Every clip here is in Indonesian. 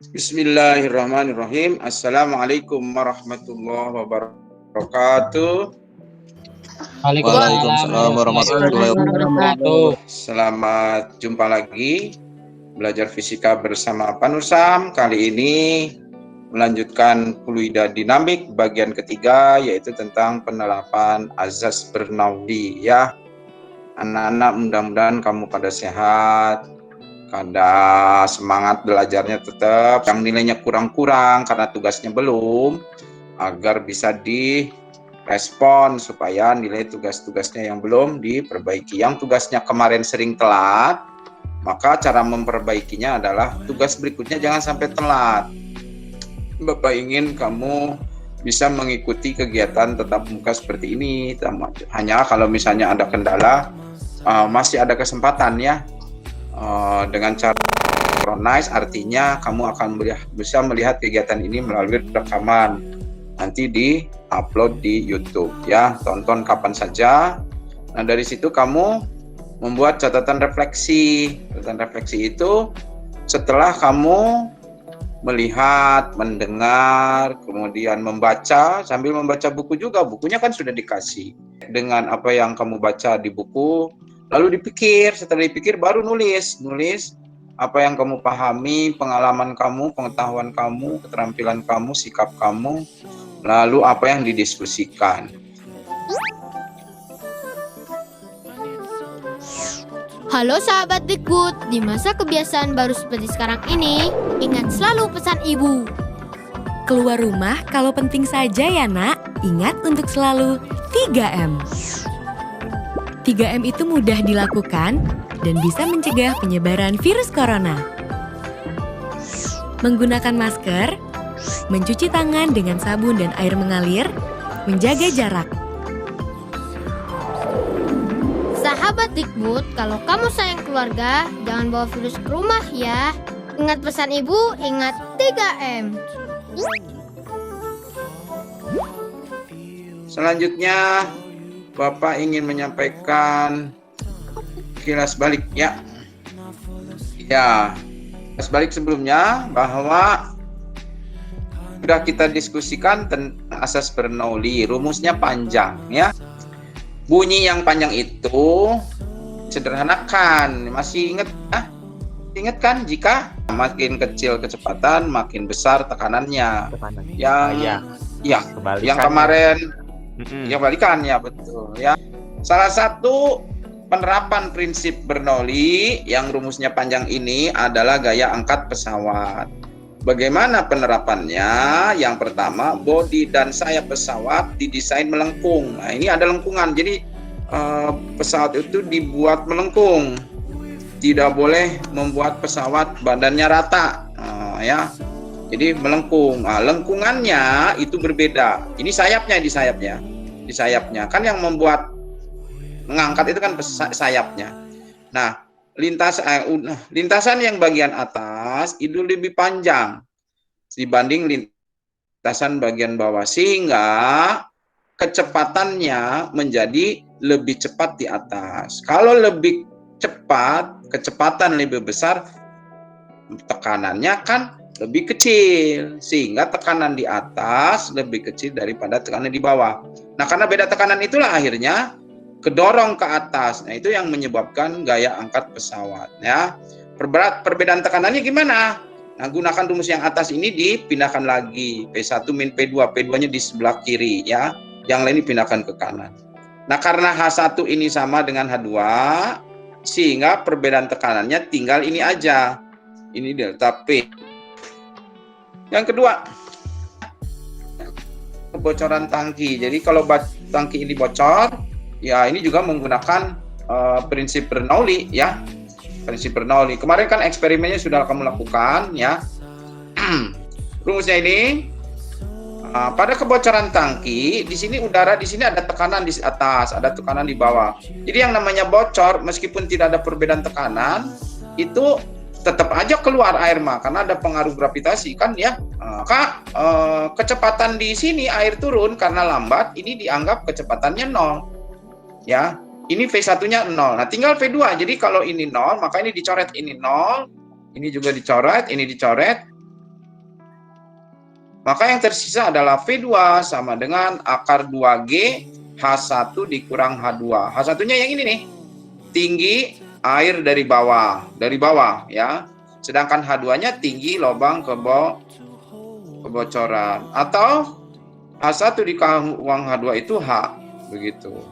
Bismillahirrahmanirrahim. Assalamualaikum warahmatullahi wabarakatuh. Waalaikumsalam warahmatullahi wabarakatuh. Selamat jumpa lagi belajar fisika bersama Panusam. Kali ini melanjutkan fluida dinamik bagian ketiga, yaitu tentang penerapan azas Bernoulli ya. Anak-anak, mudah-mudahan kamu pada sehat, ada semangat belajarnya tetap, yang nilainya kurang-kurang karena tugasnya belum, agar bisa direspon supaya nilai tugas-tugasnya yang belum diperbaiki. Yang tugasnya kemarin sering telat, maka cara memperbaikinya adalah tugas berikutnya jangan sampai telat. Bapak ingin kamu bisa mengikuti kegiatan tatap muka seperti ini, hanya kalau misalnya ada kendala, masih ada kesempatan ya. Dengan cara synchronize, artinya kamu akan bisa melihat kegiatan ini melalui rekaman, nanti di-upload di YouTube ya, tonton kapan saja. Nah, dari situ kamu membuat catatan refleksi. Catatan refleksi itu setelah kamu melihat, mendengar, kemudian membaca, sambil membaca buku juga, bukunya kan sudah dikasih dengan apa yang kamu baca di buku. Lalu dipikir, setelah dipikir baru nulis apa yang kamu pahami, pengalaman kamu, pengetahuan kamu, keterampilan kamu, sikap kamu, lalu apa yang didiskusikan. Halo sahabat Dikbud, di masa kebiasaan baru seperti sekarang ini, ingat selalu pesan ibu. Keluar rumah kalau penting saja ya nak, ingat untuk selalu 3M. 3M itu mudah dilakukan dan bisa mencegah penyebaran virus corona. Menggunakan masker, mencuci tangan dengan sabun dan air mengalir, menjaga jarak. Sahabat Dikbud, kalau kamu sayang keluarga, jangan bawa virus ke rumah ya. Ingat pesan ibu, ingat 3M. Selanjutnya, Bapak ingin menyampaikan kilas balik ya. Ya, kilas balik sebelumnya bahwa sudah kita diskusikan tentang asas Bernoulli, rumusnya panjang ya. Bunyi yang panjang itu sederhanakan. Masih ingat? Ingat kan jika makin kecil kecepatan, makin besar tekanannya. Yang kemarin yang balikannya betul ya. Salah satu penerapan prinsip Bernoulli yang rumusnya panjang ini adalah gaya angkat pesawat. Bagaimana penerapannya? Yang pertama, bodi dan sayap pesawat didesain melengkung. Nah, ini ada lengkungan. Jadi pesawat itu dibuat melengkung. Tidak boleh membuat pesawat badannya rata. Ya. Jadi melengkung. Nah, lengkungannya itu berbeda. Ini sayapnya di sayapnya. Kan yang membuat mengangkat itu kan sayapnya. Nah, lintasan yang bagian atas itu lebih panjang dibanding lintasan bagian bawah, sehingga kecepatannya menjadi lebih cepat di atas. Kalau lebih cepat, kecepatan lebih besar, tekanannya kan lebih kecil, sehingga tekanan di atas lebih kecil daripada tekanan di bawah. Nah, karena beda tekanan itulah akhirnya kedorong ke atas. Nah, itu yang menyebabkan gaya angkat pesawat ya. Perbedaan tekanannya gimana? Nah, gunakan rumus yang atas ini dipindahkan lagi. P1 min P2, P2-nya di sebelah kiri ya. Yang lain dipindahkan ke kanan. Nah, karena H1 ini sama dengan H2, sehingga perbedaan tekanannya tinggal ini aja. Ini delta P. Yang kedua, kebocoran tangki. Jadi kalau tangki ini bocor, ya ini juga menggunakan prinsip Bernoulli ya. Prinsip Bernoulli. Kemarin kan eksperimennya sudah kamu lakukan ya. Rumusnya ini pada kebocoran tangki, di sini udara, di sini ada tekanan di atas, ada tekanan di bawah. Jadi yang namanya bocor, meskipun tidak ada perbedaan tekanan, itu tetap aja keluar air mah, karena ada pengaruh gravitasi kan ya. Kecepatan di sini air turun karena lambat, ini dianggap kecepatannya 0 ya. Ini V1-nya 0. Nah, tinggal V2. Jadi kalau ini 0, maka ini dicoret, ini 0, ini juga dicoret, ini dicoret. Maka yang tersisa adalah V2 sama dengan akar 2G H1 dikurang H2. H1-nya yang ini nih, tinggi air dari bawah ya. Sedangkan H2-nya tinggi lubang kebocoran. Atau H1 dikurang H2 itu H, begitu.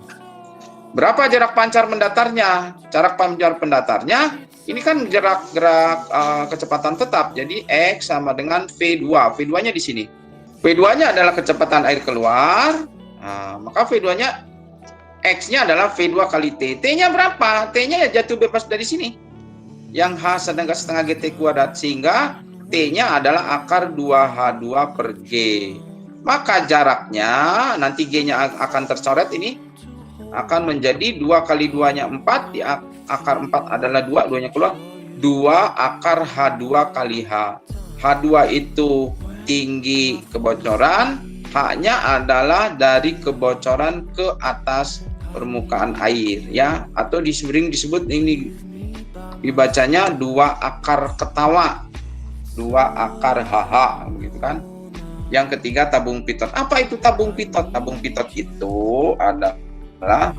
Berapa jarak pancar mendatarnya? Jarak pancar pendatarnya ini kan gerak kecepatan tetap. Jadi X sama dengan V2. V2-nya di sini. V2-nya adalah kecepatan air keluar. Nah, maka V2-nya X-nya adalah V2 kali T. T-nya berapa? T-nya ya jatuh bebas dari sini. Yang H sedangkan setengah GT kuadrat. Sehingga T-nya adalah akar 2H2 per G. Maka jaraknya nanti G-nya akan tercoret ini. Akan menjadi 2 kali 2-nya 4. Di akar 4 adalah 2. 2-nya keluar. 2 akar H2 kali H. H2 itu tinggi kebocoran. H-nya adalah dari kebocoran ke atas permukaan air, ya, atau sering disebut ini dibacanya 2 akar ketawa, 2 akar HH, begitu kan. Yang ketiga tabung pitot. Apa itu tabung pitot? Tabung pitot itu adalah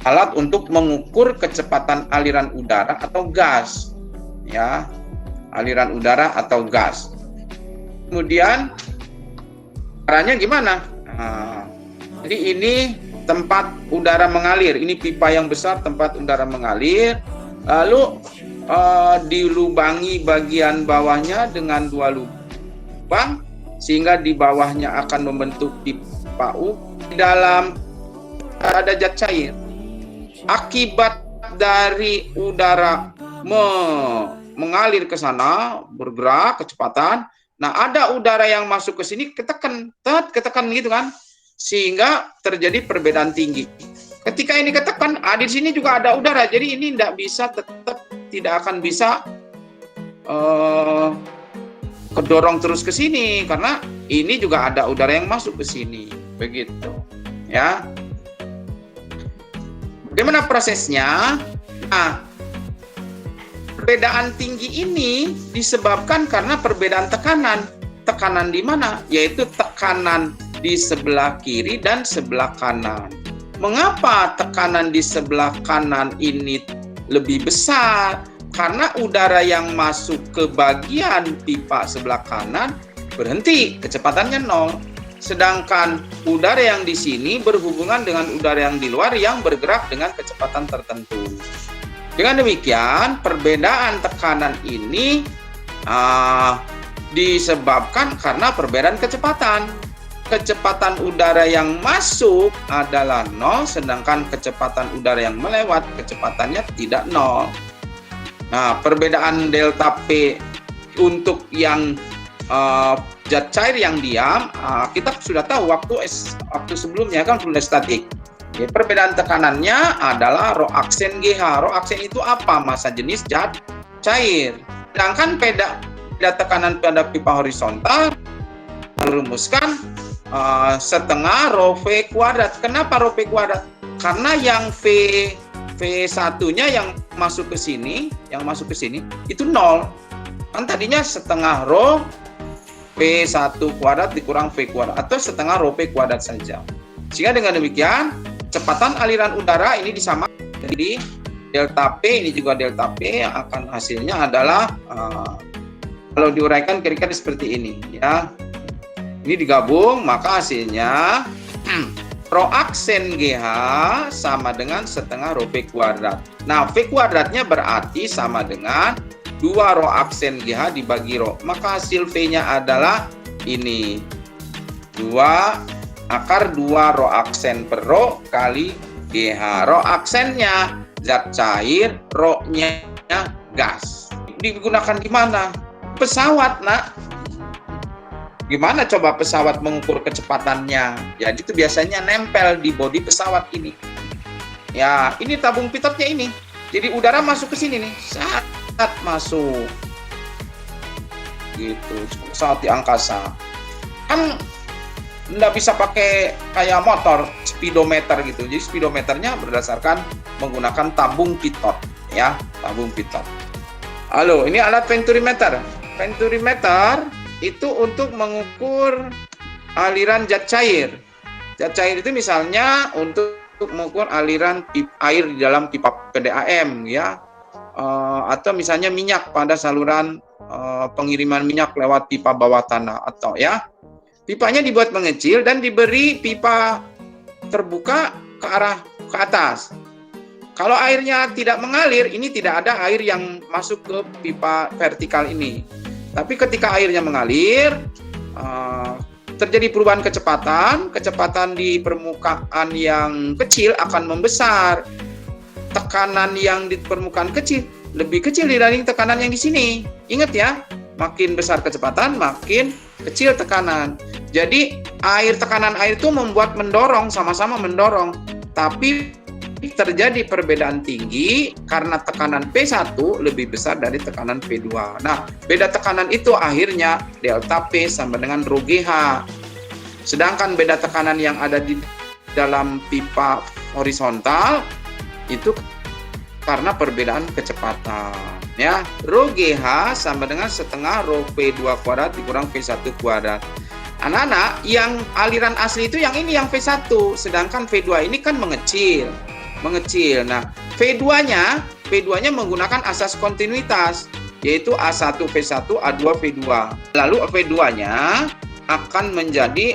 alat untuk mengukur kecepatan aliran udara atau gas, ya, aliran udara atau gas. Kemudian caranya gimana? Nah, jadi ini tempat udara mengalir. Ini pipa yang besar tempat udara mengalir. Lalu dilubangi bagian bawahnya dengan 2 lubang sehingga di bawahnya akan membentuk pipa U. Di dalam ada zat cair. Akibat dari udara mengalir ke sana, bergerak kecepatan. Nah, ada udara yang masuk ke sini ketekan gitu kan, sehingga terjadi perbedaan tinggi. Ketika ini ketekan, di sini juga ada udara, jadi ini tidak akan bisa kedorong terus ke sini karena ini juga ada udara yang masuk ke sini, begitu, ya. Bagaimana prosesnya? Nah, perbedaan tinggi ini disebabkan karena perbedaan tekanan. Tekanan di mana? Yaitu tekanan di sebelah kiri dan sebelah kanan. Mengapa tekanan di sebelah kanan ini lebih besar? Karena udara yang masuk ke bagian pipa sebelah kanan berhenti, kecepatannya 0. Sedangkan udara yang di sini berhubungan dengan udara yang di luar yang bergerak dengan kecepatan tertentu. Dengan demikian, perbedaan tekanan ini disebabkan karena perbedaan kecepatan. Kecepatan udara yang masuk adalah 0, sedangkan kecepatan udara yang melewat kecepatannya tidak 0. Nah, perbedaan delta P untuk yang zat cair yang diam, kita sudah tahu waktu sebelumnya kan fluid statik. Ya, perbedaan tekanannya adalah rho aksen GH. Rho aksen itu apa? Massa jenis zat cair. Sedangkan beda tekanan pada pipa horizontal merumuskan setengah rho V kuadrat. Kenapa rho V kuadrat? Karena yang V1-nya yang masuk ke sini, itu 0. Kan tadinya setengah rho V1 kuadrat dikurang V kuadrat atau setengah rho V kuadrat saja. Sehingga dengan demikian kecepatan aliran udara ini disamakan jadi delta P, ini juga delta P, yang akan hasilnya adalah kalau diuraikan kira-kira seperti ini, ya. Ini digabung maka hasilnya rho aksen GH sama dengan setengah rho V kuadrat. Nah, V kuadratnya berarti sama dengan 2 rho aksen GH dibagi rho. Maka hasil V-nya adalah ini 2 akar 2 rho aksen per rho kali GH. Rho aksennya zat cair, rho-nya gas. Digunakan di mana? Pesawat, nak. Gimana coba pesawat mengukur kecepatannya? Jadi itu biasanya nempel di bodi pesawat ini. Ya, ini tabung pitotnya ini. Jadi udara masuk ke sini nih. Saat masuk. Gitu, pesawat di angkasa. Kan nggak bisa pakai kayak motor speedometer gitu. Jadi speedometernya berdasarkan menggunakan tabung pitot, ya, tabung pitot. Halo, ini alat venturimeter. Venturimeter itu untuk mengukur aliran zat cair. Zat cair itu misalnya untuk mengukur aliran air di dalam pipa PDAM ya, atau misalnya minyak pada saluran pengiriman minyak lewat pipa bawah tanah atau ya. Pipanya dibuat mengecil dan diberi pipa terbuka ke arah ke atas. Kalau airnya tidak mengalir, ini tidak ada air yang masuk ke pipa vertikal ini. Tapi ketika airnya mengalir, terjadi perubahan kecepatan di permukaan yang kecil akan membesar. Tekanan yang di permukaan kecil lebih kecil dibanding tekanan yang di sini. Ingat ya, makin besar kecepatan, makin kecil tekanan. Jadi tekanan air itu membuat sama-sama mendorong. Tapi terjadi perbedaan tinggi karena tekanan P1 lebih besar dari tekanan P2. Nah, beda tekanan itu akhirnya delta P sama dengan rho GH. Sedangkan beda tekanan yang ada di dalam pipa horizontal itu karena perbedaan kecepatan. Ya, rho GH sama dengan setengah rho P2 kuadrat dikurang P1 kuadrat. Anak-anak, yang aliran asli itu yang ini yang P1, sedangkan V2 ini kan mengecil. Nah, V2-nya menggunakan asas kontinuitas, yaitu A1 V1, A2 V2. Lalu V2-nya akan menjadi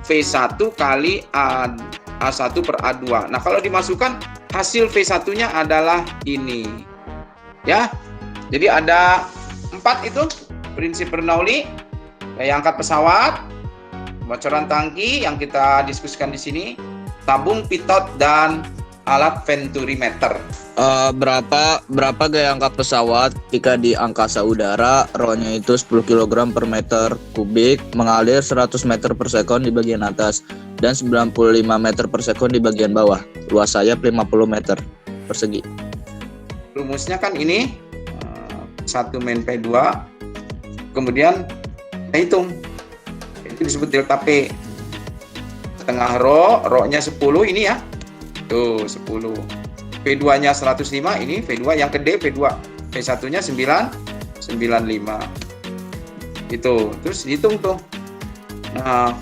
V1 kali A1 per A2. Nah, kalau dimasukkan hasil V1-nya adalah ini. Ya. Jadi ada 4 itu prinsip Bernoulli, daya angkat pesawat, bocoran tangki yang kita diskusikan di sini, tabung pitot dan alat venturimeter. Berapa gaya angkat pesawat jika di angkasa udara, rho-nya itu 10 kg per meter kubik, mengalir 100 meter per sekon di bagian atas dan 95 meter per sekon di bagian bawah. Luas sayap 50 meter persegi. Rumusnya kan ini 1 min P2, kemudian kita hitung. Itu disebut delta P. Setengah rho-nya 10 ini ya. Tuh, 10. P2-nya 105, ini V2 yang gede P2. P1-nya 95. Itu. Terus dihitung tuh. Nah,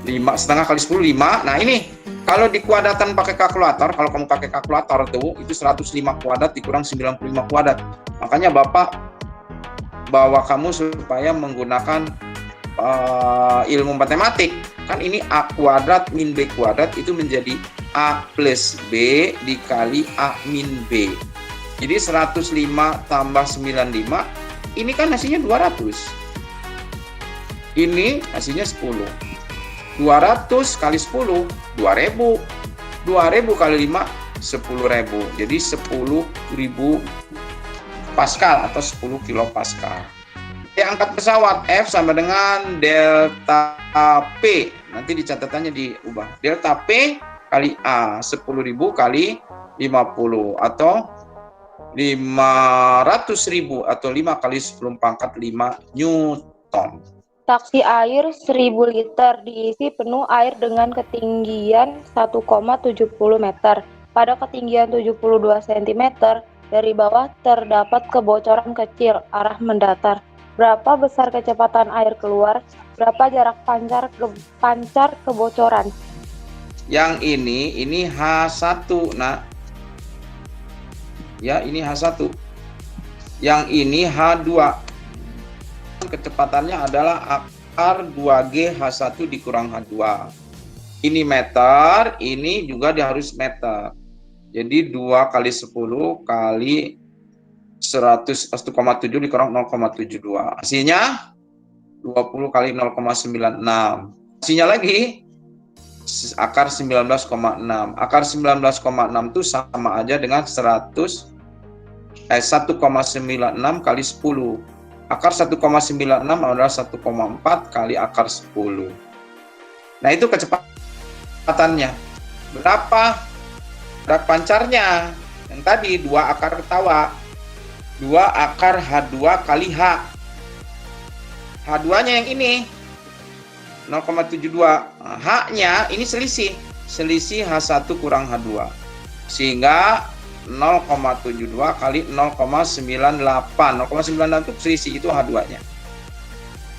5,5 kali 10 5. Nah, ini kalau di kuadratan pakai kalkulator, kalau kamu pakai kalkulator tuh itu 105 kuadrat dikurang 95 kuadrat. Makanya Bapak bawa kamu supaya menggunakan ilmu matematik. Kan ini A kuadrat min B kuadrat itu menjadi A plus B dikali A min B. Jadi 105 tambah 95, ini kan hasilnya 200. Ini hasilnya 10. 200 kali 10, 2000. 2000 kali 5, 10.000. Jadi 10.000 Pascal atau 10 kilopascal. Angkat pesawat F sama dengan delta P. Nanti di catatannya diubah. Delta P kali A 10.000 kali 50 atau 500.000 atau 5 kali 10 pangkat 5 Newton. Taksi air 1000 liter diisi penuh air dengan ketinggian 1,70 meter. Pada ketinggian 72 cm dari bawah terdapat kebocoran kecil arah mendatar. Berapa besar kecepatan air keluar? Berapa jarak pancar kebocoran? Yang ini H1, nak. Ya, ini H1. Yang ini H2. Kecepatannya adalah akar 2G H1 dikurang H2. Ini meter, ini juga dia harus meter. Jadi 2 kali 10 kali 101,7 dikurang 0,72. Hasilnya 20 kali 0,96. Hasilnya lagi akar 19,6. Akar 19,6 itu sama aja dengan 1,96 kali 10. Akar 1,96 adalah 1,4 kali akar 10. Nah, itu kecepatannya. Berapa jarak pancarnya? Yang tadi 2 akar ketawa. 2 akar H2 kali H. H2-nya yang ini 0,72. H-nya ini selisih H1 kurang H2. Sehingga 0,72 kali 0,98. 0,98 itu selisih, itu H2-nya.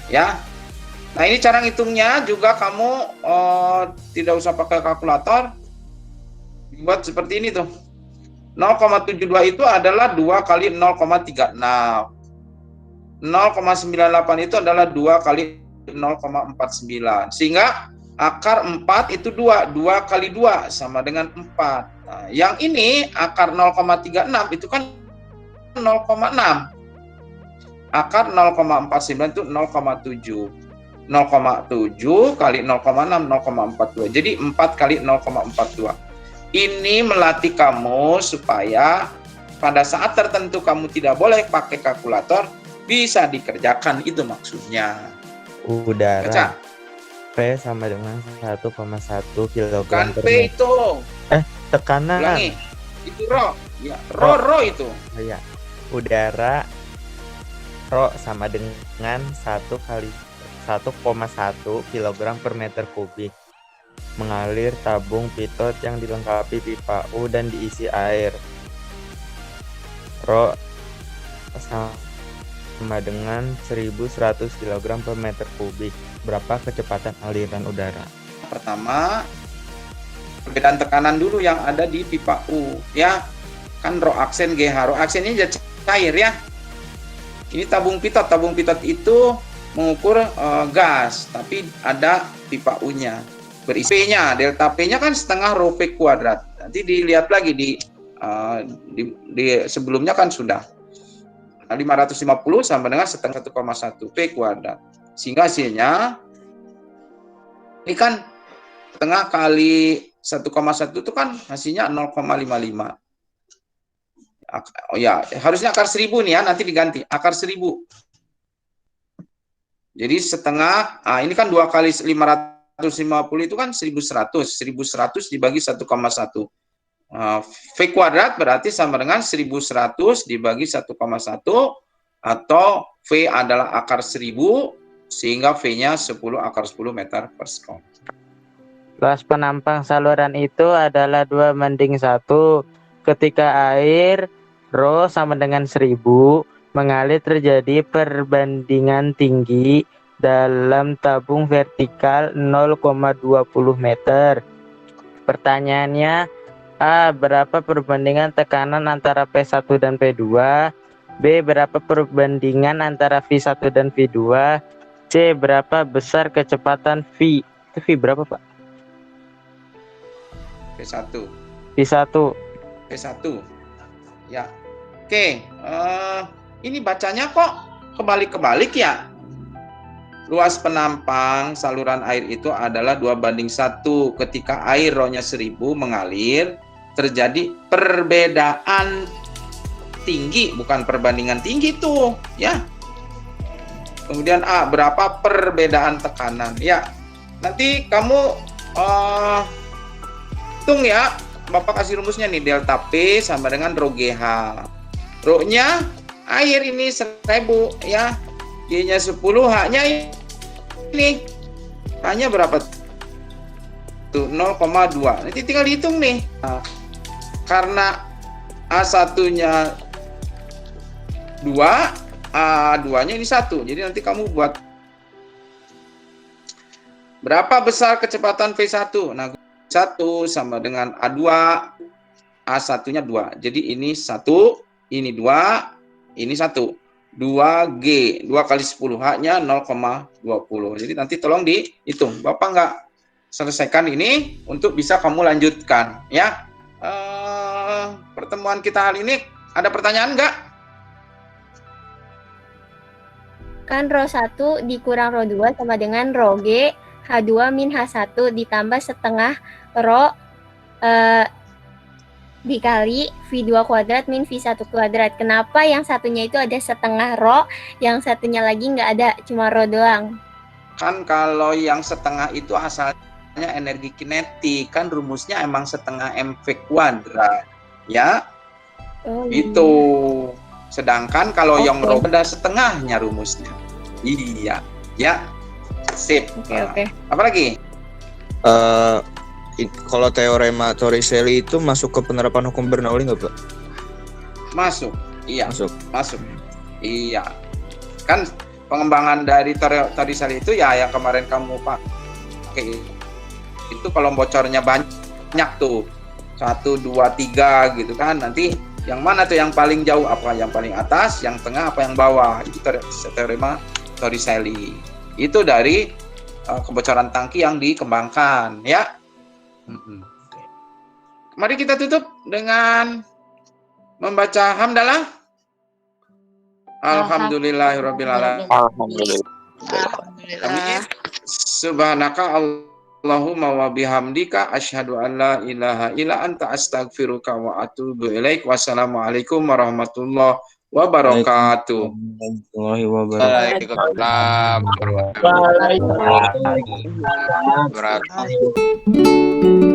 Ya. Nah, ini cara ngitungnya juga kamu tidak usah pakai kalkulator. Dibuat seperti ini tuh. 0,72 itu adalah 2 kali 0,36. 0,98 itu adalah 2 kali 0,49. Sehingga akar 4 itu 2. 2 kali 2 sama dengan 4. Nah, yang ini akar 0,36 itu kan 0,6. Akar 0,49 itu 0,7. 0,7 kali 0,6, 0,42. Jadi 4 kali 0,42. Ini melatih kamu supaya pada saat tertentu kamu tidak boleh pakai kalkulator, bisa dikerjakan, itu maksudnya. Udara Baca. P sama dengan 1,1 kg Bukan per P meter. itu. Tekanan. Ulangi. Itu Rho. Ya, Rho itu. Ya. Udara Rho sama dengan 1,1 kg per meter kubik mengalir tabung pitot yang dilengkapi pipa U dan diisi air. Rho sama dengan 1100 kg per meter kubik. Berapa kecepatan aliran udara? Pertama, perbedaan tekanan dulu yang ada di pipa U, ya. Kan Rho aksen GH. Rho aksen ini jadi cair, ya. Ini tabung pitot. Tabung pitot itu mengukur gas, tapi ada pipa U-nya. Berisi P-nya, delta P-nya kan setengah Rho V kuadrat. Nanti dilihat lagi di sebelumnya kan sudah. 550 sama dengan setengah 1,1 P kuadrat. Sehingga hasilnya ini kan setengah kali 1,1 itu kan hasilnya 0,55. Oh ya, harusnya akar 1000 nih ya, nanti diganti akar 1000. Jadi setengah, ini kan 2 kali 550 itu kan 1100. 1100 dibagi 1,1. V kuadrat berarti sama dengan 1100 dibagi 1,1, atau V adalah akar 1000, sehingga V-nya 10 akar 10 meter per sekon. Luas penampang saluran itu adalah 2:1. Ketika air Rho sama dengan 1000 mengalir, terjadi perbandingan tinggi dalam tabung vertikal 0,20 meter. Pertanyaannya, A. Berapa perbandingan tekanan antara P1 dan P2? B. Berapa perbandingan antara V1 dan V2? C. Berapa besar kecepatan V? Itu V berapa, Pak? P1. V1. P1. Ya. Oke, ini bacanya kok kebalik-kebalik ya? Luas penampang saluran air itu adalah 2:1. Ketika air Rho-nya 1000 mengalir, terjadi perbedaan tinggi, bukan perbandingan tinggi tuh, ya. Kemudian A, berapa perbedaan tekanan? Ya, nanti kamu hitung ya. Bapak kasih rumusnya nih, delta P sama dengan Rho GH. Rho-nya air ini 1000 ya. G-nya 10, H-nya ini. H-nya berapa? Tuh 0,2. Nanti tinggal dihitung nih. Nah, karena A1-nya 2, A2-nya ini 1. Jadi nanti kamu buat berapa besar kecepatan V1? Nah, 1 sama dengan A2, A1-nya 2. Jadi ini 1, ini 2, ini 1. 2G, 2 kali 10, H-nya 0,20. Jadi nanti tolong dihitung. Bapak nggak selesaikan ini untuk bisa kamu lanjutkan, ya. Pertemuan kita hari ini, ada pertanyaan nggak? Kan Rho 1 dikurang Rho 2 sama dengan Rho G, H2 min H1 ditambah setengah Rho dikali V2 kuadrat min V1 kuadrat. Kenapa yang satunya itu ada setengah Rho, yang satunya lagi nggak ada, cuma Rho doang? Kan kalau yang setengah itu asalnya energi kinetik, kan rumusnya emang setengah mv kuadrat, ya. Oh, Itu. Sedangkan kalau yang Oke. Rho ada setengahnya rumusnya. Iya, ya. Sip. Oke. Apa lagi? kalau teorema Torricelli itu masuk ke penerapan hukum Bernoulli nggak, Pak? Masuk. Iya. Masuk. Iya. Kan pengembangan dari Torricelli itu ya yang kemarin kamu pakai itu kalau bocornya banyak tuh 1, 2, 3 gitu kan, nanti yang mana tuh yang paling jauh, apa yang paling atas, yang tengah, apa yang bawah, itu teorema Torricelli. Itu dari kebocoran tangki yang dikembangkan ya. Mari kita tutup dengan membaca hamdalah. Alhamdulillahirabbil alamin. Amin. Subhanaka Allahumma wa bihamdika asyhadu an la ilaha illa anta astaghfiruka wa atubu ilaik. Wassalamualaikum warahmatullahi wabarakatuh. Warahmatullahi wabarakatuh. Waalaikumsalam warahmatullahi wabarakatuh.